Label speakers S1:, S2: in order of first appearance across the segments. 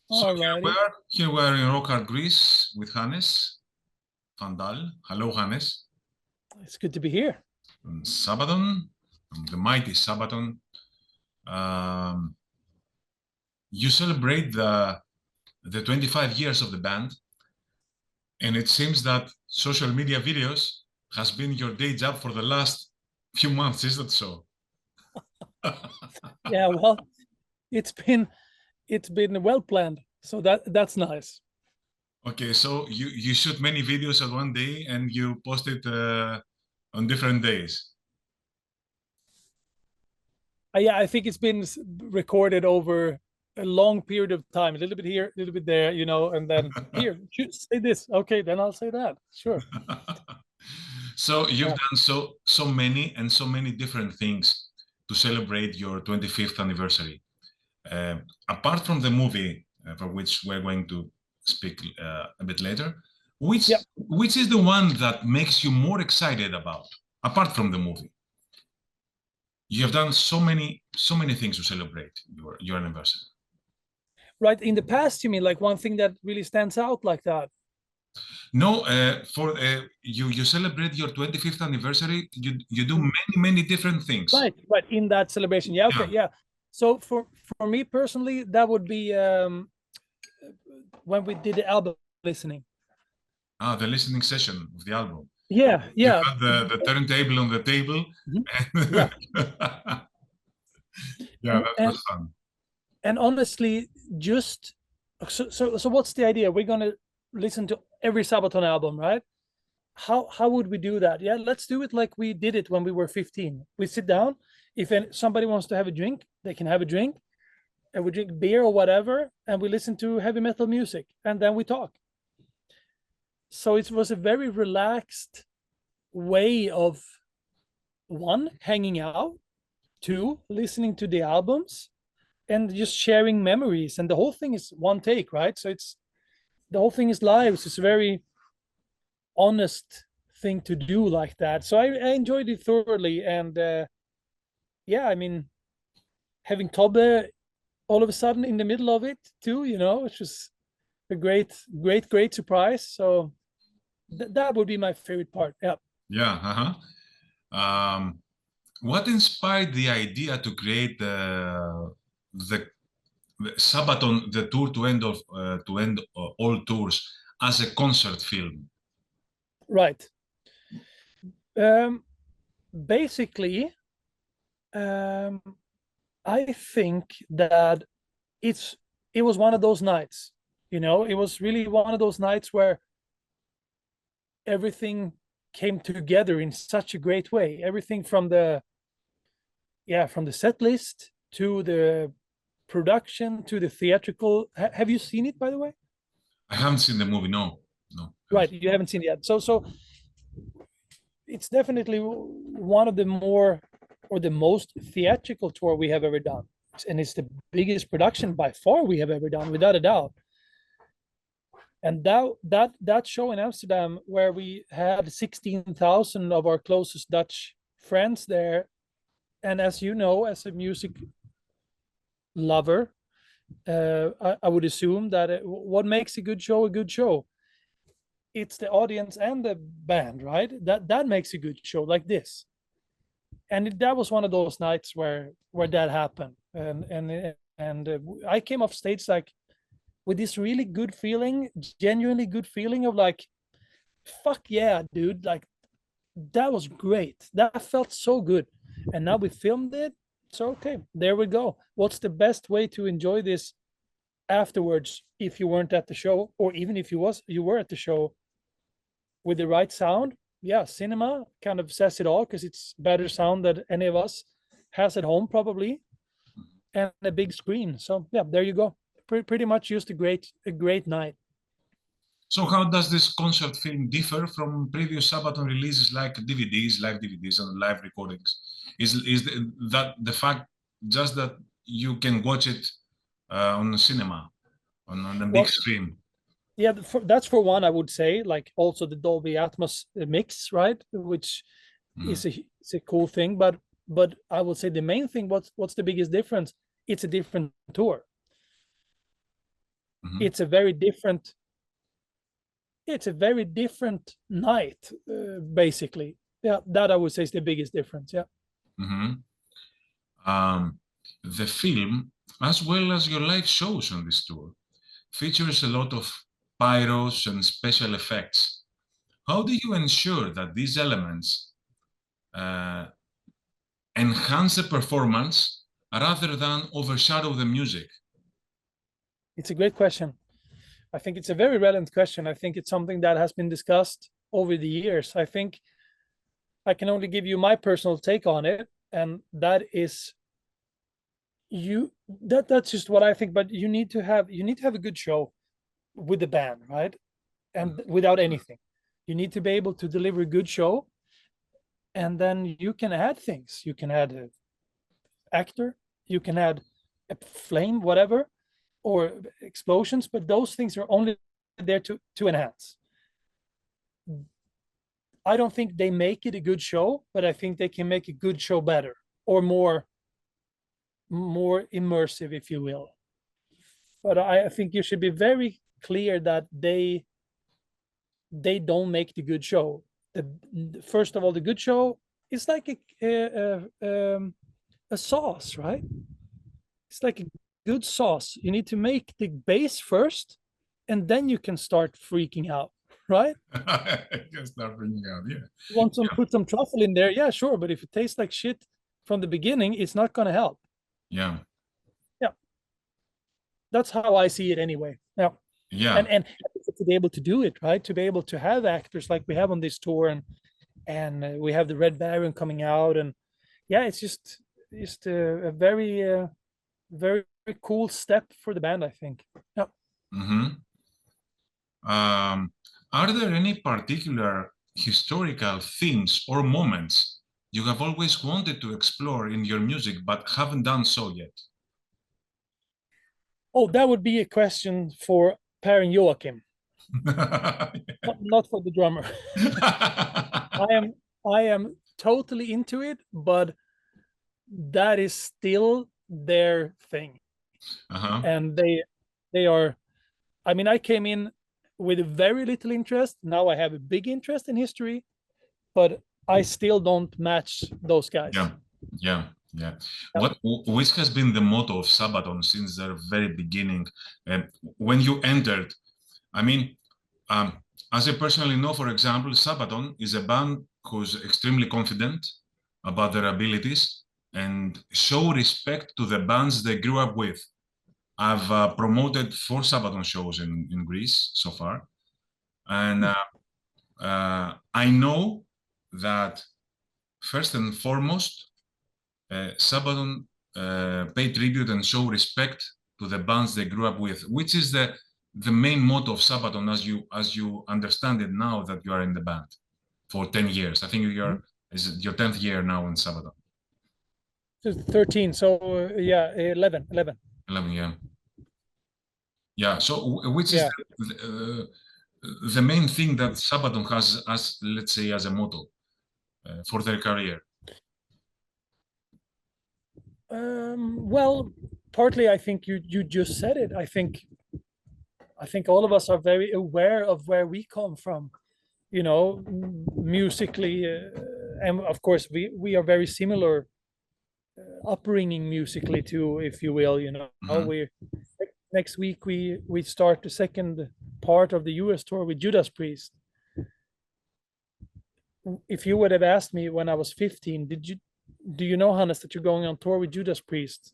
S1: So
S2: Alrighty.
S1: here we are in Rock Art Greece with Hannes van Dahl. Hello, Hannes.
S2: It's good to be here.
S1: On Sabaton, on the mighty Sabaton. Um, you celebrate the 25 years of the band, and it seems that social media videos has been your day job for the last few months, is that so?
S2: Yeah, well, it's been well planned, so that's nice.
S1: Okay, so you shoot many videos at one day and you post it on different days.
S2: Yeah, I think it's been recorded over a long period of time, a little bit here, a little bit there, and then here, say this. Okay, then I'll say that. Sure.
S1: So you've
S2: Yeah.
S1: done so many different things to celebrate your 25th anniversary. Apart from the movie, for which we're going to speak a bit later, which
S2: Yeah.
S1: which is the one that makes you more excited about, apart from the movie? You have done so many things to celebrate your anniversary.
S2: Right. In the past, you mean like one thing that really stands out like that?
S1: No, for you celebrate your 25th anniversary. You do many different things.
S2: Right. Right. In that celebration. Yeah. Okay.
S1: Yeah.
S2: Yeah. So for me personally, that would be when we did the album listening.
S1: Ah, the listening session of the album.
S2: Yeah.
S1: You
S2: Yeah.
S1: had the turntable on the table.
S2: Mhm.
S1: And
S2: Yeah.
S1: yeah,
S2: And,
S1: that
S2: and
S1: was fun.
S2: and honestly, just so what's the idea? We're gonna listen to every Sabaton album, right? How would we do that? Yeah, let's do it like we did it when we were 15. We sit down. If somebody wants to have a drink, they can have a drink, and we drink beer or whatever, and we listen to heavy metal music, and then we talk. So it was a very relaxed way of, one, hanging out, two, listening to the albums, and just sharing memories. And the whole thing is one take, right? So the whole thing is live. So it's a very honest thing to do like that. So I enjoyed it thoroughly. And yeah, I mean, having Tobbe all of a sudden in the middle of it too, it's just a great surprise. So that would be my favorite part. Yeah.
S1: Yeah. What inspired the idea to create the Sabaton, the tour to end all tours as a concert film?
S2: Right. Um, Basically, um, I think that it was one of those nights. It was really one of those nights where everything came together in such a great way. Everything from the set list to the production to the theatrical. Have you seen it, by the way?
S1: I haven't seen the movie. No, no.
S2: Right, you haven't seen it yet. So it's definitely one of the more or the most theatrical tour we have ever done, and it's the biggest production by far we have ever done, without a doubt. And that show in Amsterdam, where we had 16,000 of our closest Dutch friends there, and as you know, as a music lover, I would assume that what makes a good show, it's the audience and the band, right? That makes a good show like this. And that was one of those nights where that happened, and I came off stage like with this really good feeling, genuinely good feeling of like, fuck yeah, dude, like that was great. That felt so good. And now we filmed it. So okay, there we go. What's the best way to enjoy this afterwards if you weren't at the show, or even if you were at the show, with the right sound? Yeah, cinema kind of says it all, because it's better sound than any of us has at home probably, and a big screen. So yeah, there you go. Pretty much just a great night.
S1: So how does this concert film differ from previous Sabaton releases like DVDs, live DVDs, and live recordings? That the fact just that you can watch it on the cinema, on a big
S2: Well,
S1: screen?
S2: yeah, that's for one, I would say. Like also the Dolby Atmos mix, right? Which
S1: Mm.
S2: is a cool thing. But I would say the main thing, what's the biggest difference? It's a different tour. it's a very different night, basically. Yeah, that I would say is the biggest difference. Yeah.
S1: The film, as well as your live shows on this tour, features a lot of pyros and special effects. How do you ensure that these elements enhance the performance rather than overshadow the music?
S2: It's a great question. I think it's a very relevant question. I think it's something that has been discussed over the years. I think I can only give you my personal take on it, and that is that's just what I think. But you need to have a good show with the band, right? And without anything, you need to be able to deliver a good show, and then you can add things. You can add an actor, you can add a flame, whatever, or explosions, but those things are only there to enhance. I don't think they make it a good show, but I think they can make a good show better, or more immersive, if you will. But I think you should be very clear that they don't make the good show. First of all, the good show is like a sauce, right? It's like a good sauce. You need to make the base first, and then you can start freaking out, right?
S1: Just start freaking out, yeah.
S2: You want put some truffle in there, yeah, sure. But if it tastes like shit from the beginning, it's not going to help.
S1: Yeah.
S2: Yeah. That's how I see it anyway. Yeah.
S1: Yeah.
S2: And to be able to do it, right? To be able to have actors like we have on this tour, and we have the Red Baron coming out, and yeah, it's just a very very cool step for the band, I think. Yeah.
S1: Are there any particular historical themes or moments you have always wanted to explore in your music but haven't done so yet?
S2: Oh, that would be a question for Per and Joachim. Not for the drummer. I am totally into it, but that is still their thing. And they are, I mean, I came in with very little interest. Now I have a big interest in history, but I still don't match those guys.
S1: Yeah. Which has been the motto of Sabaton since the very beginning? When you entered, I mean, as I personally know, for example, Sabaton is a band who's extremely confident about their abilities and show respect to the bands they grew up with. I've promoted 4 Sabaton shows in Greece so far. And I know that first and foremost, Sabaton pay tribute and show respect to the bands they grew up with, which is the main motto of Sabaton as you understand it now that you are in the band for 10 years. I think is your 10th year now in Sabaton.
S2: 13, so yeah, 11.
S1: 11, yeah. Yeah, so which is the main thing that Sabaton has as, let's say, as a motto for their career?
S2: Well, partly I think you just said it. I think all of us are very aware of where we come from, you know, musically, and of course we are very similar upbringing musically too, if you will. You know, next week we start the second part of the US tour with Judas Priest. If you would have asked me when I was 15, do you know, Hannes, that you're going on tour with Judas Priest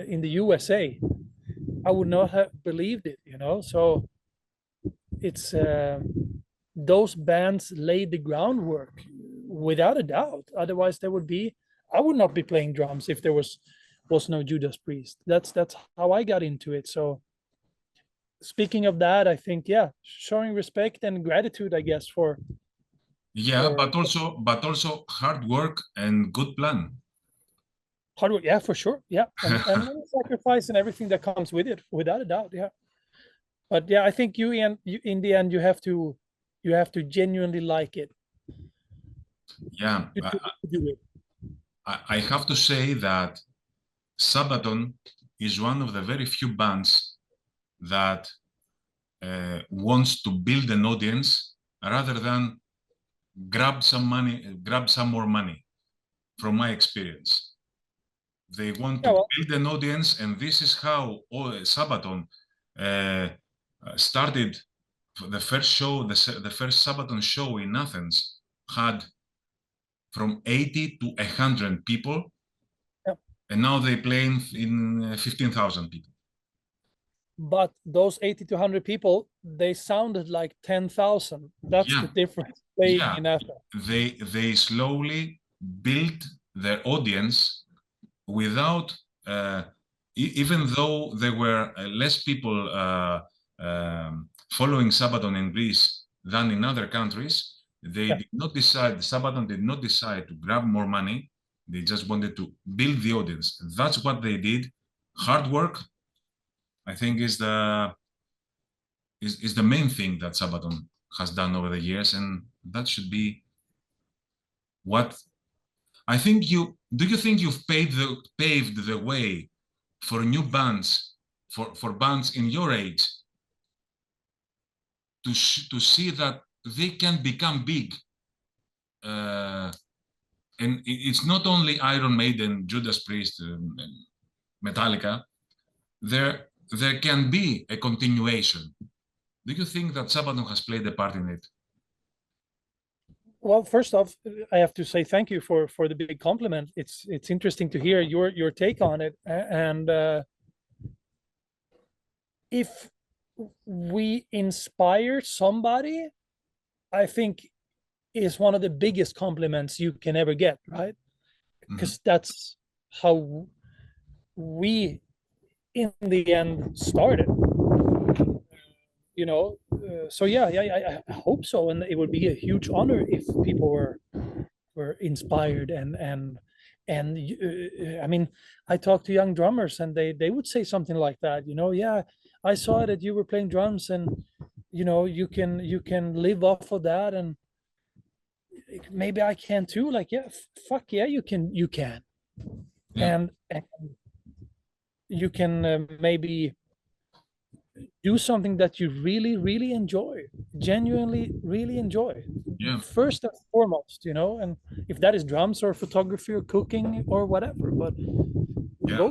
S2: in the USA? I would not have believed it, you know. So it's those bands laid the groundwork without a doubt. Otherwise, I would not be playing drums if there was no Judas Priest. That's how I got into it. So speaking of that, I think, yeah, showing respect and gratitude, I guess, for
S1: but also hard work and good plan.
S2: Hard work, yeah, for sure, yeah, and sacrifice and everything that comes with it, without a doubt, yeah. But yeah, I think you in the end you have to genuinely like it.
S1: Yeah,
S2: to do it.
S1: I have to say that Sabaton is one of the very few bands that wants to build an audience rather than grab some money, grab some more money, from my experience. They want to build an audience, and this is how Sabaton started. The first show, the first Sabaton show in Athens had from 80 to 100 people, and now they play in 15,000 people.
S2: But those 80 to 100 people, they sounded like 10,000. That's the difference. In Athens.
S1: They slowly built their audience without, even though there were less people following Sabaton in Greece than in other countries. They did not decide, Sabaton did not decide to grab more money. They just wanted to build the audience. That's what they did. Hard work, I think, is the main thing that Sabaton has done over the years, and that should be what I think. Do you think you've paved the way for new bands, for bands in your age, to see that they can become big? And it's not only Iron Maiden, Judas Priest, Metallica. There can be a continuation. Do you think that Sabaton has played a part in it?
S2: Well, first off, I have to say thank you for the big compliment. It's interesting to hear your take on it. And if we inspire somebody, I think is one of the biggest compliments you can ever get, right? Because that's how we in the end started, so I hope so, and it would be a huge honor if people were inspired. And I mean, I talk to young drummers and they would say something like that, I saw that you were playing drums, and you can live off of that, and maybe I can too. Like, fuck yeah, you can. And you can maybe do something that you really enjoy, genuinely really enjoy. First and foremost, and if that is drums or photography or cooking or whatever, but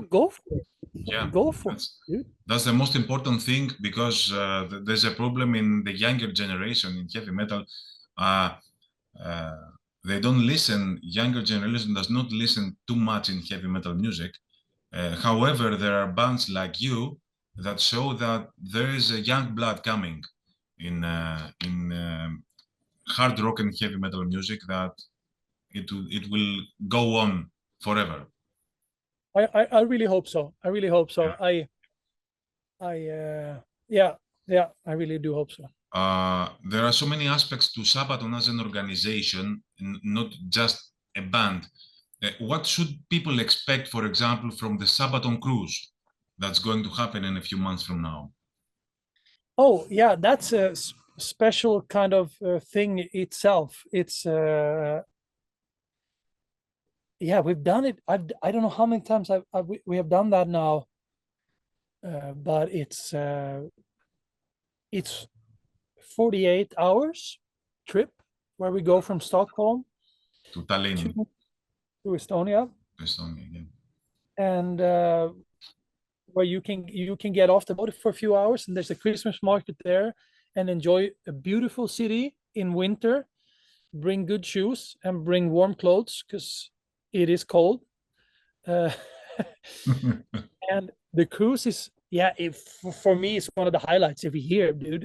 S2: go for it. Go for it, dude.
S1: That's the most important thing, because there's a problem in the younger generation in heavy metal. They don't listen. Younger generation does not listen too much in heavy metal music. However, there are bands like you that show that there is a young blood coming in hard rock and heavy metal music, that it will go on forever.
S2: I really hope so. I really hope so. I really do hope so.
S1: There are so many aspects to Sabaton as an organization, not just a band. What should people expect, for example, from the Sabaton cruise that's going to happen in a few months from now?
S2: Oh, yeah, that's a special kind of thing itself. It's we've done it. I don't know how many times we have done that now, but it's 48 hours trip where we go from Stockholm
S1: to Tallinn
S2: to Estonia. And where you can get off the boat for a few hours, and there's a Christmas market there, and enjoy a beautiful city in winter. Bring good shoes and bring warm clothes, because it is cold. And the cruise is, for me, it's one of the highlights every year, dude.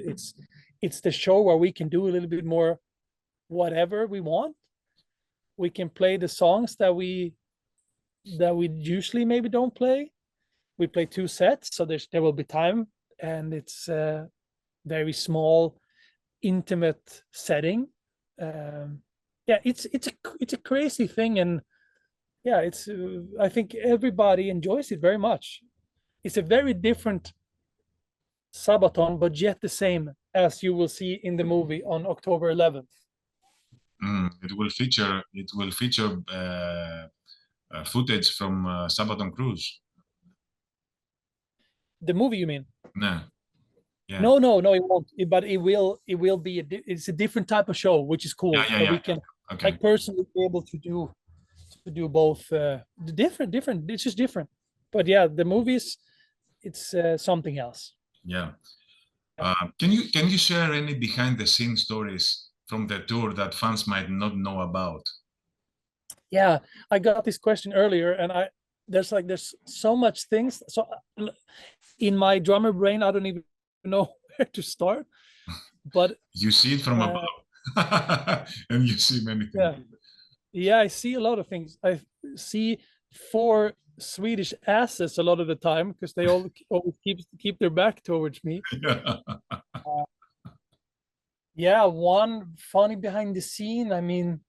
S2: It's the show where we can do a little bit more whatever we want. We can play the songs that we usually maybe don't play. We play 2 sets, so there will be time, and it's a very small, intimate setting. It's a crazy thing, and it's I think everybody enjoys it very much. It's a very different Sabaton, but yet the same, as you will see in the movie on October 11th.
S1: It will feature footage from Sabaton cruise.
S2: The movie, you mean?
S1: No. Yeah.
S2: No, it won't. But it will. It will be. It's a different type of show, which is cool.
S1: Yeah.
S2: That we can,
S1: Okay.
S2: like, personally be able to do both. Different. It's just different. But yeah, the movies, it's something else.
S1: Yeah. Can you share any behind the scenes stories from the tour that fans might not know about?
S2: Yeah, I got this question earlier, and there's so much things. So in my drummer brain, I don't even know where to start. But
S1: You see it from above, and you see many things.
S2: yeah, I see a lot of things. I see four Swedish asses a lot of the time because they all always keep their back towards me. Yeah, one funny behind the scene. I mean,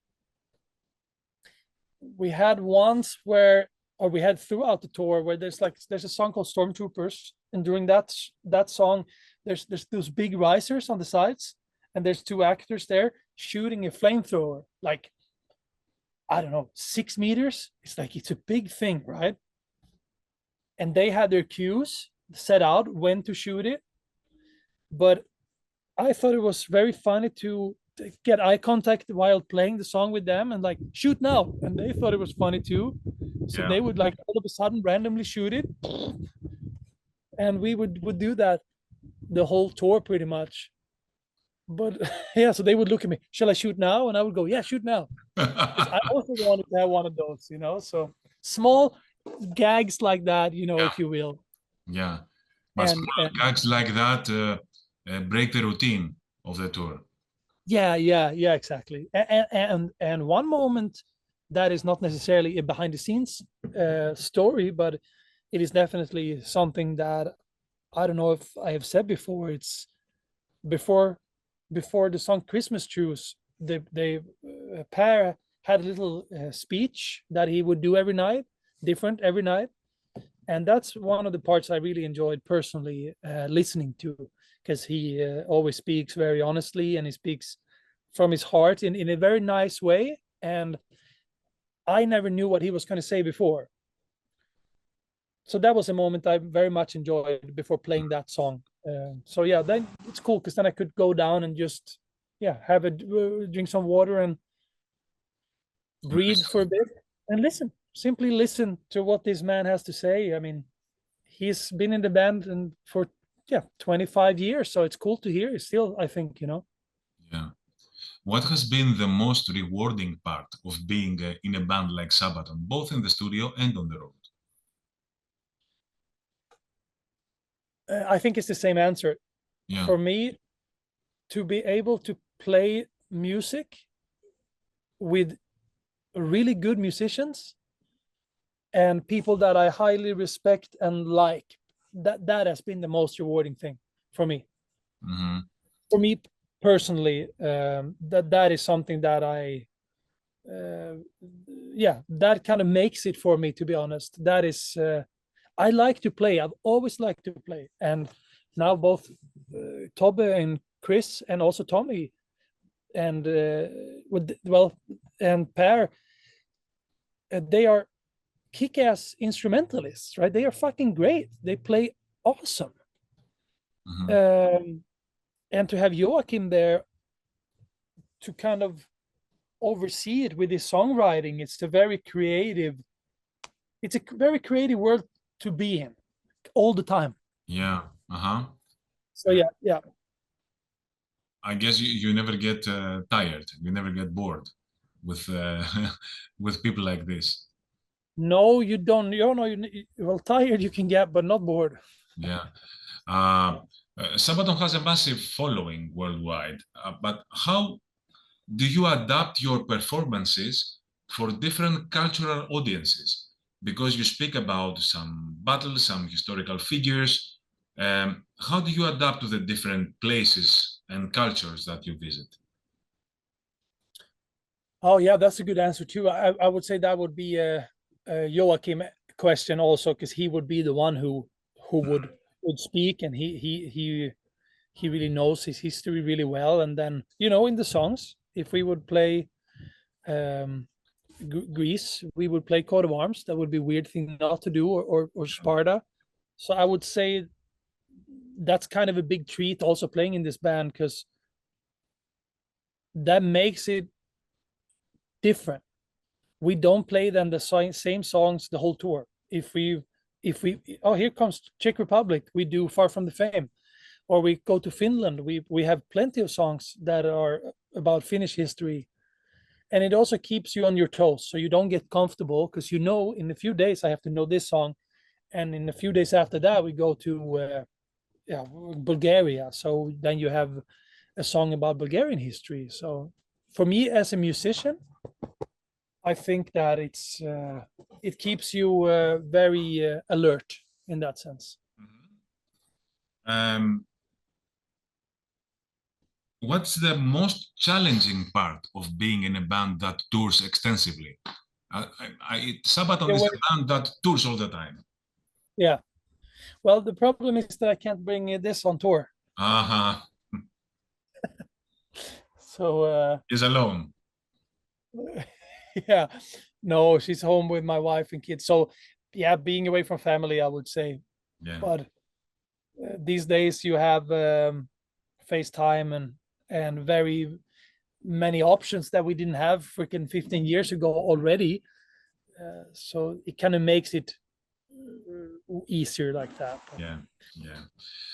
S2: we had once where, or we had throughout the tour, where there's a song called Stormtroopers, and during that song, there's those big risers on the sides, and there's two actors there shooting a flamethrower, like, I don't know, 6 meters. It's a big thing, right? And they had their cues set out when to shoot it, but I thought it was very funny to get eye contact while playing the song with them and like, shoot now, and they thought it was funny too. So
S1: Yeah.
S2: they would, like, all of a sudden randomly shoot it, and we would do that the whole tour pretty much. But yeah, so they would look at me, shall I shoot now? And I would go, yeah, shoot now, because I also wanted to have one of those, So small gags like that,
S1: Yeah.
S2: if you will.
S1: Yeah. But small gags like that break the routine of the tour.
S2: Yeah, exactly. And one moment that is not necessarily a behind the scenes story, but it is definitely something that I don't know if I have said before. It's before the song Christmas Truce, they pair had a little speech that he would do every night, different every night. And that's one of the parts I really enjoyed personally listening to, because he always speaks very honestly, and he speaks from his heart in a very nice way. And I never knew what he was going to say before. So that was a moment I very much enjoyed before playing that song. So yeah, then it's cool, because then I could go down and just have a drink some water and breathe for a bit and listen. Simply listen to what this man has to say. I mean, he's been in the band and for 25 years, so it's cool to hear still, I think.
S1: Yeah. What has been the most rewarding part of being in a band like Sabaton, both in the studio and on the road?
S2: I think it's the same answer.
S1: Yeah.
S2: For me, to be able to play music with really good musicians and people that I highly respect and like, that has been the most rewarding thing for me.
S1: Mm-hmm.
S2: For me personally, that is something that that kind of makes it for me, to be honest. That is, I like to play. I've always liked to play, and now both Tobbe and Chris, and also Tommy, and and Per, they are kick-ass instrumentalists, right? They are fucking great. They play awesome.
S1: Mm-hmm.
S2: And to have Joachim there to kind of oversee it with his songwriting, it's a very creative world to be in all the time.
S1: Yeah. Uh-huh.
S2: So yeah.
S1: I guess you never get tired. You never get bored with with people like this.
S2: No, you don't. Well, tired you can get, but not bored.
S1: Yeah. Sabaton has a massive following worldwide, but how do you adapt your performances for different cultural audiences? Because you speak about some battles, some historical figures. How do you adapt to the different places and cultures that you visit?
S2: Oh yeah, that's a good answer too. I would say that would be a Joachim question also, because he would be the one who would speak, and he really knows his history really well. And then in the songs, if we would play Greece, we would play Coat of Arms. That would be a weird thing not to do, or Sparta. So I would say that's kind of a big treat also playing in this band, because that makes it different. We don't play them the same songs the whole tour. If we oh, here comes Czech Republic, we do Far From the Fame, or we go to Finland, we have plenty of songs that are about Finnish history, and it also keeps you on your toes, so you don't get comfortable, because you know in a few days I have to know this song, and in a few days after that we go to Bulgaria, so then you have a song about Bulgarian history. So for me as a musician, I think that it keeps you very alert in that sense.
S1: What's the most challenging part of being in a band that tours extensively? Sabaton is a band that tours all the time.
S2: Yeah. Well, the problem is that I can't bring this on tour.
S1: Uh-huh.
S2: So
S1: He's alone.
S2: yeah, no, she's home with my wife and kids. So yeah, being away from family, I would say.
S1: Yeah.
S2: But these days you have FaceTime and very many options that we didn't have freaking 15 years ago already. So it kind of makes it easier like that.
S1: Yeah, yeah.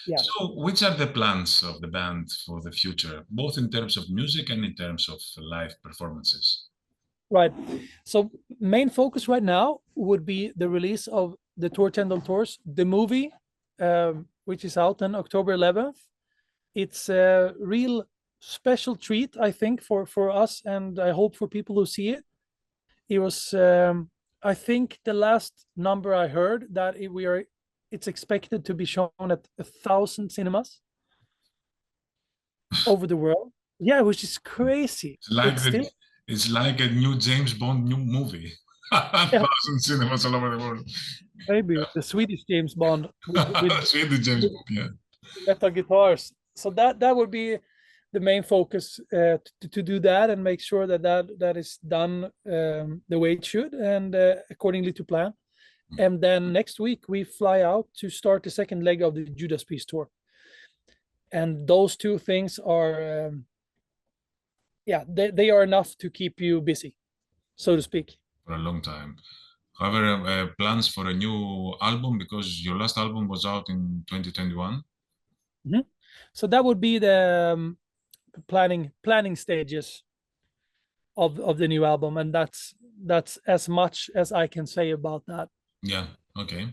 S2: Yeah.
S1: So which are the plans of the band for the future, both in terms of music and in terms of live performances?
S2: Right. So main focus right now would be the release of the Tour 10 Del Tours, the movie, which is out on October 11th. It's a real special treat, I think, for us, and I hope for people who see it. It was, I think, the last number I heard that it's expected to be shown at 1,000 cinemas over the world. Yeah, which is crazy.
S1: It's like a new James Bond new movie. 1,000 cinemas all over the world.
S2: Maybe the Swedish James Bond with
S1: Swedish James Bond, yeah.
S2: metal guitars. So that would be the main focus, to do that and make sure that is done the way it should and accordingly to plan. And then next week we fly out to start the second leg of the Judas Priest tour. And those two things are, they are enough to keep you busy, so to speak.
S1: For a long time. However, plans for a new album, because your last album was out in 2021.
S2: Mm-hmm. So that would be the planning stages of the new album, and that's as much as I can say about that.
S1: Yeah. Okay.